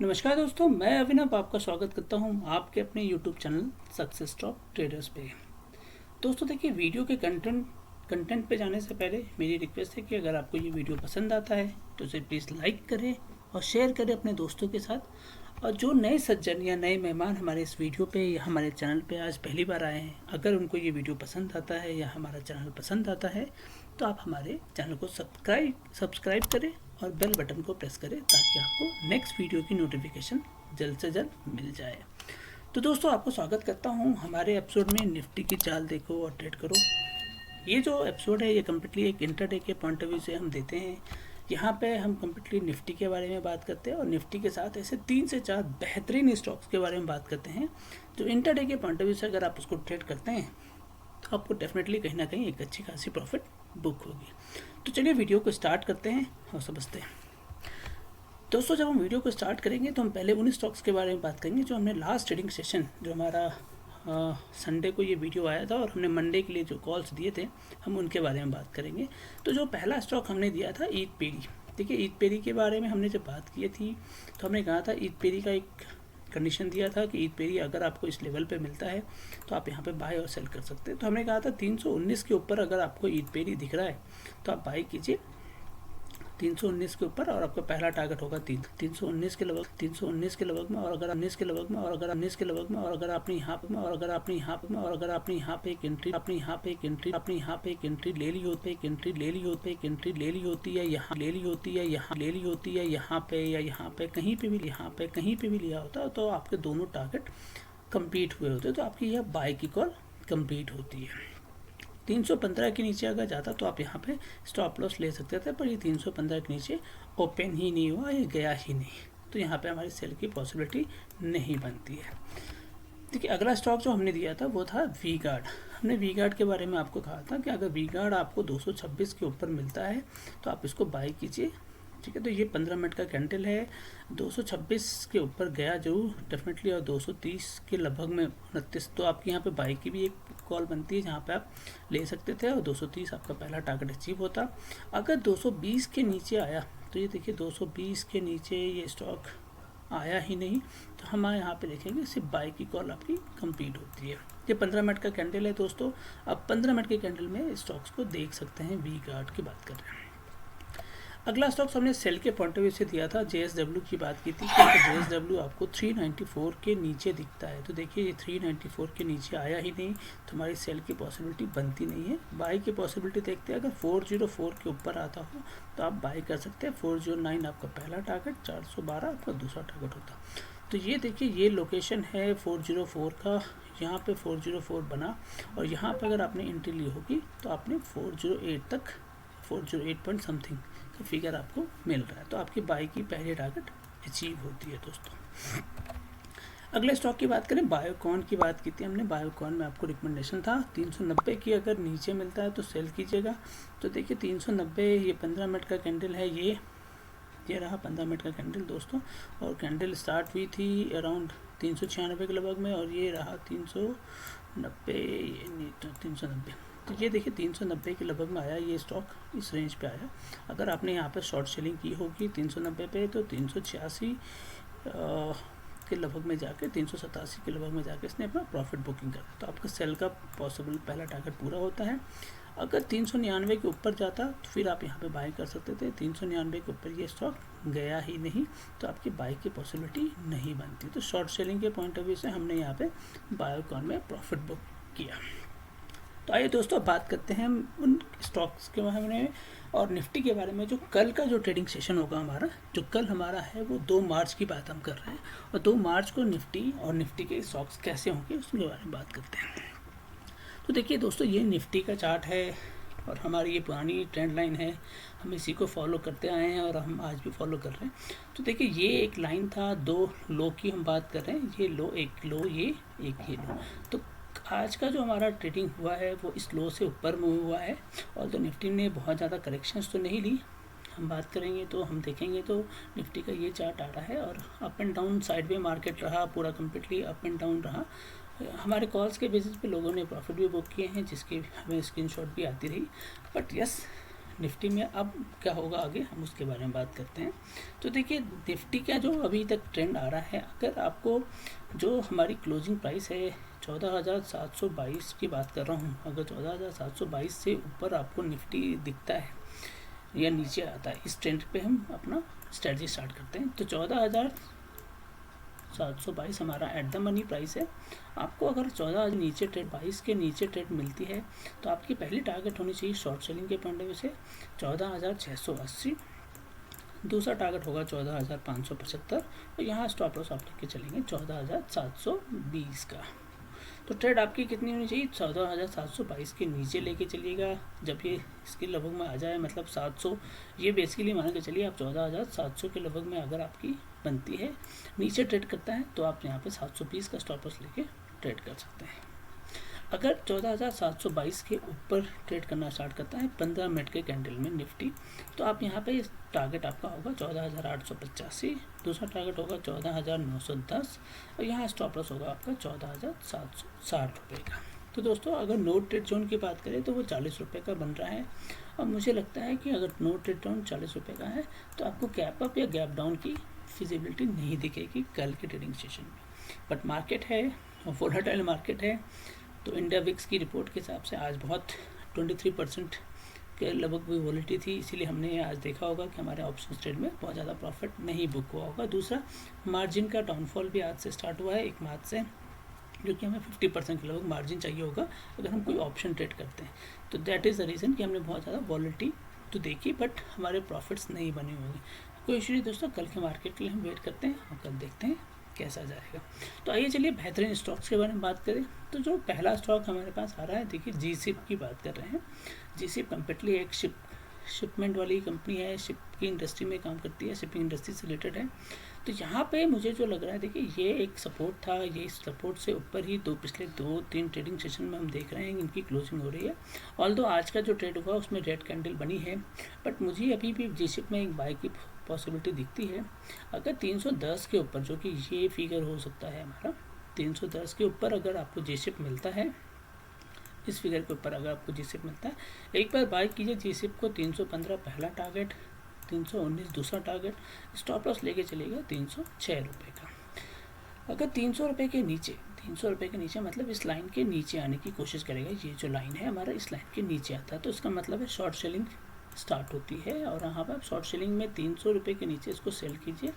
नमस्कार दोस्तों, मैं अभिनव आपका स्वागत करता हूं आपके अपने YouTube channel success top traders पे। दोस्तों देखिए, वीडियो के कंटेंट पे जाने से पहले मेरी रिक्वेस्ट है कि अगर आपको ये वीडियो पसंद आता है तो उसे प्लीज़ लाइक करें और शेयर करें अपने दोस्तों के साथ। और जो नए सज्जन या नए मेहमान हमारे इस वीडियो पे या हमारे चैनल पे आज पहली बार आए हैं, अगर उनको ये वीडियो पसंद आता है या हमारा चैनल पसंद आता है तो आप हमारे चैनल को सब्सक्राइब करें और बेल बटन को प्रेस करें ताकि आपको नेक्स्ट वीडियो की नोटिफिकेशन जल्द से जल्द मिल जाए। तो दोस्तों, आपको स्वागत करता हूं हमारे एपिसोड में निफ्टी की चाल देखो और ट्रेड करो। ये जो एपिसोड है ये कम्प्लीटली एक इंटरडे के पॉइंट ऑफ व्यू से हम देते हैं। यहाँ पे हम कम्प्लीटली निफ्टी के बारे में बात करते हैं और निफ्टी के साथ ऐसे 3 से 4 बेहतरीन स्टॉक्स के बारे में बात करते हैं जो इंटरडे के पॉइंट ऑफ व्यू से अगर आप उसको ट्रेड करते हैं तो आपको डेफिनेटली कहीं ना कहीं एक अच्छी खासी प्रॉफिट बुक होगी। तो चलिए वीडियो को स्टार्ट करते हैं और समझते हैं। दोस्तों, जब हम वीडियो को स्टार्ट करेंगे तो हम पहले उन स्टॉक्स के बारे में बात करेंगे जो हमने लास्ट ट्रेडिंग सेशन, जो हमारा संडे को ये वीडियो आया था और हमने मंडे के लिए जो कॉल्स दिए थे, हम उनके बारे में बात करेंगे। तो जो पहला स्टॉक हमने दिया था ईद पेरी। देखिए, ईद पेरी के बारे में हमने जब बात की थी तो हमने कहा था ईद पेरी का एक कंडीशन दिया था कि ईद पेरी अगर आपको इस लेवल पे मिलता है तो आप यहाँ पे बाय और सेल कर सकते हैं। तो हमने कहा था 319 के ऊपर अगर आपको ईद पेरी दिख रहा है तो आप बाय कीजिए 319 के ऊपर, और आपका पहला टारगेट होगा 319 के लगभग, 319 के लगभग में। और अगर 19 के लगभग में और अगर 19 के लगभग में और अगर आपने यहाँ पे और अगर आपने यहाँ पे और अगर आपने यहाँ पे एक एंट्री आपने यहाँ पे एक एंट्री आपने यहाँ पे एक एंट्री ले ली होती है, एक एंट्री ले ली होती है, एक एंट्री ले ली होती है, यहाँ ले ली होती है, यहाँ ले ली होती है, यहाँ पे या यहाँ पे कहीं पे भी, यहाँ पे कहीं पे भी लिया होता है तो आपके दोनों टारगेट कंप्लीट हुए होते, तो आपकी यह बाय की कॉल कंप्लीट होती है। 315 के नीचे अगर जाता तो आप यहाँ पे स्टॉप लॉस ले सकते थे, पर ये 315 के नीचे ओपन ही नहीं हुआ, ये गया ही नहीं, तो यहाँ पे हमारी सेल की पॉसिबिलिटी नहीं बनती है। देखिए, अगला स्टॉक जो हमने दिया था वो था वी गार्ड। हमने वी गार्ड के बारे में आपको कहा था कि अगर वी गार्ड आपको 226 के ऊपर मिलता है तो आप इसको बाय कीजिए, ठीक है। तो ये 15 मिनट का कैंडल है, 226 के ऊपर गया जरूर डेफिनेटली, और 230 के लगभग में 29, तो आपकी यहाँ पे बाई की भी एक कॉल बनती है जहाँ पे आप ले सकते थे और 230 आपका पहला टारगेट अचीव होता। अगर 220 के नीचे आया तो ये देखिए 220 के नीचे ये स्टॉक आया ही नहीं, तो हमारे यहाँ पे देखेंगे सिर्फ बाई की कॉल आपकी कंप्लीट होती है। ये 15 मिनट का कैंडल है दोस्तों। अब 15 मिनट के कैंडल में स्टॉक्स को देख सकते हैं, वी गार्ड की बात कर रहे हैं। अगला स्टॉक्स हमने सेल के पॉइंट ऑफ व्यू से दिया था, JSW की बात की थी, क्योंकि JSW आपको 394 के नीचे दिखता है। तो देखिए, ये 394 के नीचे आया ही नहीं, तो हमारी सेल की पॉसिबिलिटी बनती नहीं है। बाय की पॉसिबिलिटी देखते हैं, अगर 404 के ऊपर आता हो तो आप बाय कर सकते हैं। 409 आपका पहला टारगेट, 412 आपका दूसरा टारगेट होता। तो ये देखिए, ये लोकेशन है 404 का, यहाँ पे 404 बना और यहाँ पे अगर आपने एंट्री ली होगी तो आपने 408 तक, 408 पॉइंट समथिंग का फिगर आपको मिल रहा है, तो आपकी बाई की पहली टारगेट अचीव होती है दोस्तों। अगले स्टॉक की बात करें, बायोकॉन की बात की थी हमने। बायोकॉन में आपको रिकमेंडेशन था 390 की अगर नीचे मिलता है तो सेल कीजिएगा। तो देखिए 390, ये 15 मिनट का कैंडल है, ये रहा 15 मिनट का कैंडल दोस्तों, और कैंडल स्टार्ट हुई थी अराउंड 396 के लगभग में, और ये रहा 390, ये 390। तो ये देखिए 390 के लगभग में आया ये स्टॉक, इस रेंज पे आया। अगर आपने यहाँ पे शॉर्ट सेलिंग की होगी 390 पे तो 386 के लगभग में जाके, 387 के लगभग में जाके इसने अपना प्रॉफिट बुकिंग करा, तो आपका सेल का पॉसिबल पहला टारगेट पूरा होता है। अगर 399 के ऊपर जाता तो फिर आप यहाँ पे बाय कर सकते थे। 399 के ऊपर ये स्टॉक गया ही नहीं, तो आपकी बाय की पॉसिबिलिटी नहीं बनती। तो शॉर्ट सेलिंग के पॉइंट ऑफ व्यू से हमने यहाँ पे बायोकॉन में प्रॉफिट बुक किया। तो आइए दोस्तों, अब बात करते हैं उन स्टॉक्स के बारे में और निफ्टी के बारे में। जो कल का जो ट्रेडिंग सेशन होगा हमारा, जो कल हमारा है वो 2 मार्च की बात हम कर रहे हैं, और 2 मार्च को निफ्टी और निफ्टी के स्टॉक्स कैसे होंगे उसके बारे में बात करते हैं। तो देखिए दोस्तों, ये निफ्टी का चार्ट है और हमारी ये पुरानी ट्रेंड लाइन है, हम इसी को फॉलो करते आए हैं और हम आज भी फॉलो कर रहे हैं। तो देखिए, ये एक लाइन था, 2 लो की हम बात कर रहे हैं, ये लो, एक लो, ये एक ये लो। तो आज का जो हमारा ट्रेडिंग हुआ है वो इस लो से ऊपर मूव हुआ है, और तो निफ्टी ने बहुत ज़्यादा करेक्शंस तो नहीं ली। हम बात करेंगे तो हम देखेंगे तो निफ्टी का ये चार्ट आ रहा है और up and down sideway market रहा, पूरा कम्प्लीटली अप एंड डाउन रहा। हमारे कॉल्स के बेसिस पे लोगों ने प्रॉफिट भी बुक किए हैं, जिसके हमें स्क्रीनशॉट भी आती रही। बट यस, निफ्टी में अब क्या होगा आगे, हम उसके बारे में बात करते हैं। तो देखिए निफ्टी का जो अभी तक ट्रेंड आ रहा है, अगर आपको जो हमारी क्लोजिंग प्राइस है 14,722 की बात कर रहा हूँ, अगर 14,722 से ऊपर आपको निफ्टी दिखता है या नीचे आता है, इस ट्रेंड पे हम अपना स्ट्रेटजी स्टार्ट करते हैं। तो 14,722 हमारा एट द मनी प्राइस है। आपको अगर 14 नीचे ट्रेड 22 के नीचे ट्रेड मिलती है तो आपकी पहली टारगेट होनी चाहिए शॉर्ट सेलिंग के पॉइंट ऑफ व्यू से 14,680। दूसरा टारगेट होगा 14,575 और यहाँ स्टॉप लॉस आप लेके चलेंगे 14,720 का। तो ट्रेड आपकी कितनी होनी चाहिए, 14,722 के नीचे लेके चलिएगा। जब ये इसके लगभग में आ जाए, मतलब 700, ये बेसिकली मान के चलिए आप 14,700 के लगभग में अगर आपकी बनती है, नीचे ट्रेड करता है तो आप यहाँ पे 720 का स्टॉप लॉस लेके ट्रेड कर सकते हैं। अगर 14,722 के ऊपर ट्रेड करना स्टार्ट करता है 15 मिनट के कैंडल में निफ्टी, तो आप यहाँ पे टारगेट आपका होगा 14,885, दूसरा टारगेट होगा 14,910 और यहाँ स्टॉप लॉस होगा आपका 14,760 रुपये का। तो दोस्तों अगर नो ट्रेड जोन की बात करें तो वो 40 रुपये का बन रहा है और मुझे लगता है कि अगर नो ट्रेड जोन 40 रुपये का है तो आपको गैप अप या गैप डाउन की फिजिबिलिटी नहीं दिखेगी कल के ट्रेडिंग सेशन में। बट मार्केट है और वोलेटाइल मार्केट है, तो इंडिया विक्स की रिपोर्ट के हिसाब से आज बहुत 23% के लगभग भी वॉलिटी थी, इसीलिए हमने आज देखा होगा कि हमारे ऑप्शन ट्रेड में बहुत ज़्यादा प्रॉफिट नहीं बुक हुआ होगा। दूसरा, मार्जिन का डाउनफॉल भी आज से स्टार्ट हुआ है 1 मार्च से, जो कि हमें 50% के लगभग मार्जिन चाहिए होगा अगर हम कोई ऑप्शन ट्रेड करते हैं। तो दैट इज़ द रीज़न कि हमने बहुत ज़्यादा वॉलिटी तो देखी बट हमारे प्रॉफिट्स नहीं बने होंगे। कोई इशू नहीं दोस्तों, कल के मार्केट के लिए हम वेट करते हैं और कल देखते हैं कैसा जाएगा। तो आइए चलिए बेहतरीन स्टॉक्स के बारे में बात करें। तो जो पहला स्टॉक हमारे पास आ रहा है, देखिए जीसिप की बात कर रहे हैं। जीसिप कम्प्लीटली एक शिपमेंट वाली कंपनी है, शिप की इंडस्ट्री में काम करती है, शिपिंग इंडस्ट्री से रिलेटेड है। तो यहाँ पे मुझे जो लग रहा है, देखिए ये एक सपोर्ट था, ये सपोर्ट से ऊपर ही पिछले 2-3 ट्रेडिंग सेशन में हम देख रहे हैं इनकी क्लोजिंग हो रही है। ऑल्दो आज का जो ट्रेड हुआ उसमें रेड कैंडल बनी है, बट मुझे अभी भी जीसिप में एक बाय की पॉसिबिलिटी दिखती है। अगर 310 के ऊपर, जो कि ये फिगर हो सकता है हमारा 310 के ऊपर अगर आपको जीसिप मिलता है, इस फिगर के ऊपर अगर आपको जीसिप मिलता है, एक बार बाय कीजिए जीसिप को। 315 पहला टारगेट, 319 दूसरा टारगेट, स्टॉप लॉस लेके चलेगा 306 रुपये का। अगर 300 रुपये के नीचे, 300 रुपये के नीचे मतलब इस लाइन के नीचे आने की कोशिश करेगा, ये जो लाइन है हमारा इस लाइन के नीचे आता है, तो इसका मतलब है शॉर्ट सेलिंग स्टार्ट होती है। और यहाँ पर शॉर्ट सेलिंग में 300 रुपये के नीचे इसको सेल कीजिए।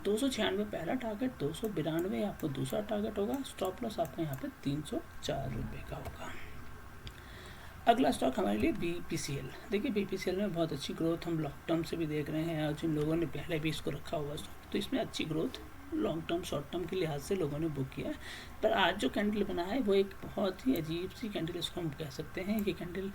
296 पहला टारगेट, 292 आपको दूसरा टारगेट होगा, स्टॉप लॉस आपका यहाँ पे 304 रुपये का होगा। अगला स्टॉक हमारे लिए BPCL। देखिए BPCL में बहुत अच्छी ग्रोथ हम लॉन्ग टर्म से भी देख रहे हैं, और जिन लोगों ने पहले भी इसको रखा हुआ तो इसमें अच्छी growth long term short term के लिहाज से लोगों ने बुक किया है। पर आज जो कैंडल बना है वो एक बहुत ही अजीब सी कैंडल इसको हम कह सकते हैं। ये कैंडल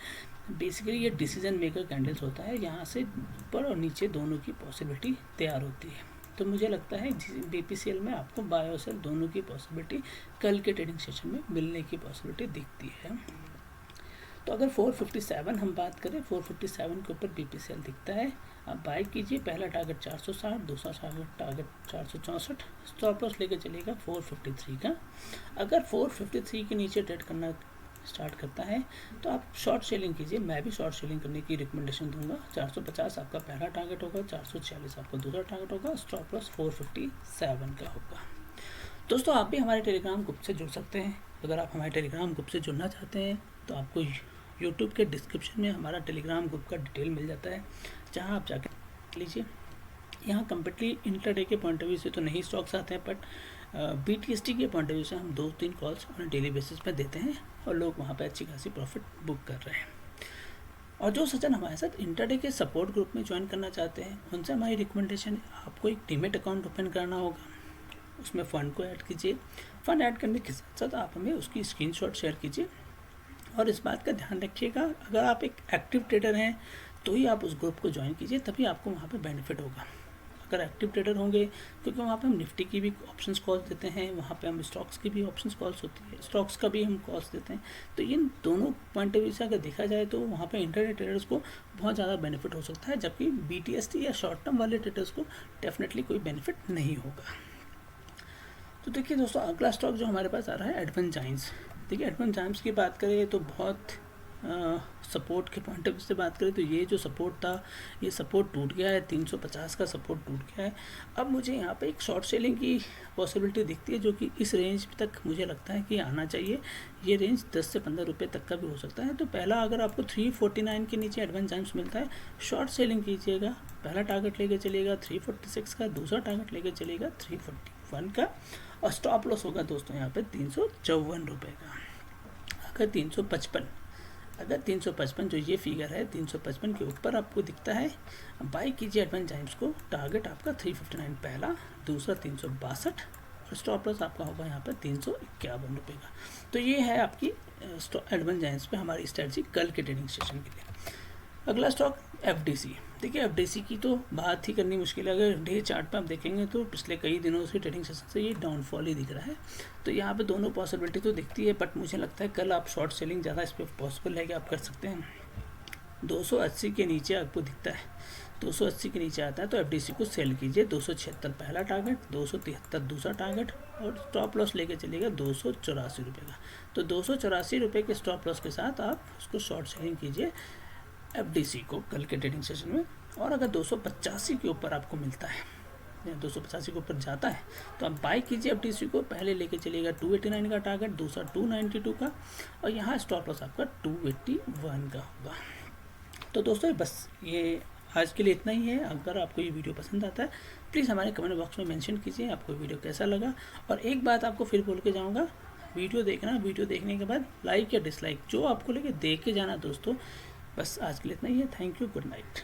बेसिकली ये डिसीजन मेकर कैंडल्स होता है, यहाँ से ऊपर और नीचे दोनों की पॉसिबिलिटी तैयार होती है। तो मुझे लगता है BPCL में आपको बाय और सेल दोनों की पॉसिबिलिटी कल के ट्रेडिंग सेशन में मिलने की पॉसिबिलिटी दिखती है। तो अगर 457 हम बात करें, 457 के ऊपर BPCL दिखता है, आप बाय कीजिए। पहला टारगेट 460, दूसरा टारगेट 464, स्टॉप लॉस लेके चलेगा 453 का। अगर 453 के नीचे ट्रेड करना स्टार्ट करता है तो आप शॉर्ट सेलिंग कीजिए। मैं भी शॉर्ट सेलिंग करने की रिकमेंडेशन दूंगा। 450 आपका पहला टारगेट होगा, 446 आपका दूसरा टारगेट होगा, स्टॉप लॉस 457 का होगा। दोस्तों आप भी हमारे टेलीग्राम ग्रुप से जुड़ सकते हैं। अगर आप हमारे टेलीग्राम ग्रुप से जुड़ना चाहते हैं तो आपको यूट्यूब के डिस्क्रिप्शन में हमारा टेलीग्राम ग्रुप का डिटेल मिल जाता है, जहां आप जाकर लीजिए। यहाँ कम्प्लीटली इंटरडे के पॉइंट ऑफ व्यू से तो नहीं स्टॉक्स आते हैं, बट BTST के पॉइंट ऑफ व्यू से हम 2-3 कॉल्स ऑन डेली बेसिस पे देते हैं और लोग वहाँ पे अच्छी खासी प्रॉफिट बुक कर रहे हैं। और जो सज्जन हमारे साथ इंटरडे के सपोर्ट ग्रुप में ज्वाइन करना चाहते हैं, उनसे हमारी रिकमेंडेशन, आपको एक डीमेट अकाउंट ओपन करना होगा, उसमें फ़ंड को ऐड कीजिए। फ़ंड ऐड करने के साथ साथ आप हमें उसकी स्क्रीनशॉट शेयर कीजिए। और इस बात का ध्यान रखिएगा, अगर आप एक एक्टिव ट्रेडर हैं तो ही आप उस ग्रुप को ज्वाइन कीजिए, तभी आपको वहाँ पे बेनिफिट होगा। अगर एक्टिव ट्रेडर होंगे, क्योंकि वहाँ पे हम निफ्टी की भी ऑप्शंस कॉल्स देते हैं, वहाँ पे हम स्टॉक्स की भी ऑप्शंस कॉल्स होती है, स्टॉक्स का भी हम कॉल्स देते हैं। तो इन दोनों पॉइंट ऑफ व्यू से अगर देखा जाए तो वहाँ पे इंटरडे ट्रेडर्स को बहुत ज़्यादा बेनिफिट हो सकता है, जबकि BTST या शॉर्ट टर्म वाले ट्रेडर्स को डेफिनेटली कोई बेनिफिट नहीं होगा। तो देखिए दोस्तों, अगला स्टॉक जो हमारे पास आ रहा है एडवांस जायंट्स। देखिए एडवांस जायंट्स की बात करें तो बहुत सपोर्ट के पॉइंट ऑफ व्यू से बात करें तो ये जो सपोर्ट था, ये सपोर्ट टूट गया है, 350 का सपोर्ट टूट गया है। अब मुझे यहाँ पे एक शॉर्ट सेलिंग की पॉसिबिलिटी दिखती है, जो कि इस रेंज तक मुझे लगता है कि आना चाहिए। ये रेंज 10 से 15 रुपये तक का भी हो सकता है। तो पहला, अगर आपको 349 के नीचे एडवांस चांस मिलता है, शॉर्ट सेलिंग कीजिएगा। पहला टारगेट लेके चलिएगा 346 का, दूसरा टारगेट लेके चलिएगा 341 का, और स्टॉप लॉस होगा दोस्तों यहाँ पे 354 रुपये का। अगर 355 जो ये फिगर है, 355 के ऊपर आपको दिखता है, बाई कीजिए एडवांस टाइम्स को। टारगेट आपका 359 पहला, दूसरा 362, और स्टॉप लॉस आपका होगा यहाँ पर 351 रुपये का। तो ये है आपकी एडवांस टाइम्स पे हमारी स्ट्रेटजी कल के ट्रेडिंग सेशन के लिए। अगला स्टॉक FDC। देखिए FDC की तो बात ही करनी मुश्किल है। अगर डे चार्ट पे आप देखेंगे तो पिछले कई दिनों से ट्रेडिंग सेशन से ये डाउनफॉल ही दिख रहा है। तो यहाँ पे दोनों पॉसिबिलिटी तो दिखती है, बट मुझे लगता है कल आप शॉर्ट सेलिंग ज़्यादा इस पर पॉसिबल है कि आप कर सकते हैं। 280 के नीचे आपको दिखता है, 280 के नीचे आता है तो FDC को सेल कीजिए। 276 पहला टारगेट, 273 दूसरा टारगेट, और स्टॉप लॉस लेके चलिएगा 284 रुपये का। तो 284 रुपये के स्टॉप लॉस के साथ आप उसको शॉर्ट सेलिंग कीजिए FDC को कल के ट्रेडिंग सेशन में। और अगर 285 के ऊपर आपको मिलता है, 285 के ऊपर जाता है, तो आप बाई कीजिए FDC को। पहले लेके चलिएगा 289 का टारगेट, दूसरा 292 का, और यहाँ स्टॉप लॉस आपका 281 का होगा। तो दोस्तों बस ये आज के लिए इतना ही है। अगर आपको ये वीडियो पसंद आता है, प्लीज़ हमारे कमेंट बॉक्स में मेंशन कीजिए आपको वीडियो कैसा लगा। और एक बात आपको फिर बोल के जाऊँगा, वीडियो देखना, वीडियो देखने के बाद लाइक या डिसलाइक जो आपको लगे देख के जाना दोस्तों। बस आज के लिए इतना ही है। Thank you, good night.